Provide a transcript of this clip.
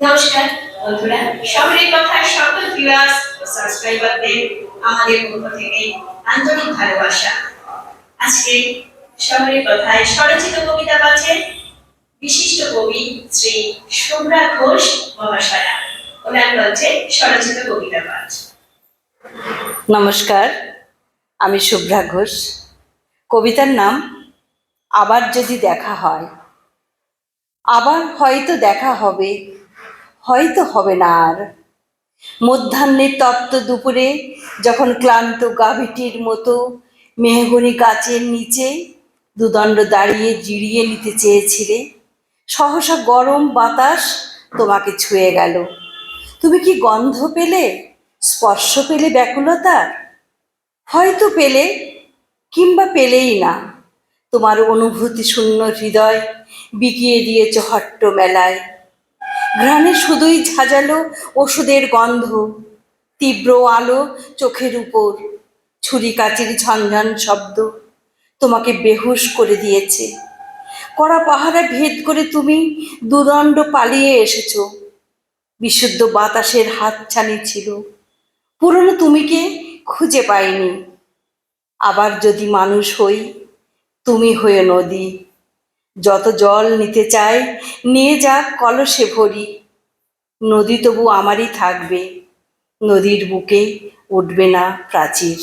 নমস্কার বন্ধুরা, শহরের কথার সকল ভিউয়ার্স ও সাবস্ক্রাইবারদের আমাদের পক্ষ থেকে আন্তরিক ভালোবাসা। আজকে শহরের কথায় স্বরচিত কবিতা পাঠের বিশিষ্ট কবি শ্রী শুভ্রা ঘোষ মহাশয়া। ওনার মঞ্চে স্বরচিত কবিতা পাঠ। নমস্কার, আমি শুভ্রা ঘোষ। কবিতার নাম আবার যদি দেখা হয়। আবার হয়তো দেখা হবে, হয়তো হবে না আর। মধ্যাহ্নের তপ্ত দুপুরে যখন ক্লান্ত গাভীটির মতো মেহগনি গাছের নিচে দুদণ্ড দাঁড়িয়ে জিরিয়ে নিতে চেয়েছিলে, সহসা গরম বাতাস তোমাকে ছুঁয়ে গেল। তুমি কি গন্ধ পেলে, স্পর্শ পেলে ব্যাকুলতার? হয়তো পেলে, কিংবা পেলেই না। তোমার অনুভূতি শূন্য হৃদয় বিকিয়ে দিয়েছ হট্ট মেলায়। ঘ্রাণে শুধুই ঝাঁঝালো ওষুধের গন্ধ, তীব্র আলো চোখের উপর, ছুরি কাচির ঝনঝন শব্দ তোমাকে বেহুশ করে দিয়েছে। কড়া পাহারা ভেদ করে তুমি দুদণ্ড পালিয়ে এসেছ। বিশুদ্ধ বাতাসের হাতছানি ছিল, পুরনো তুমিকে খুঁজে পাইনি। আবার যদি মানুষ হই, তুমি হয়ে নদী। যত জল নিতে চাই নিয়ে যাক কলসে ভরি। নদী তবু আমারই থাকবে, নদীর বুকে উঠবে না প্রাচীর।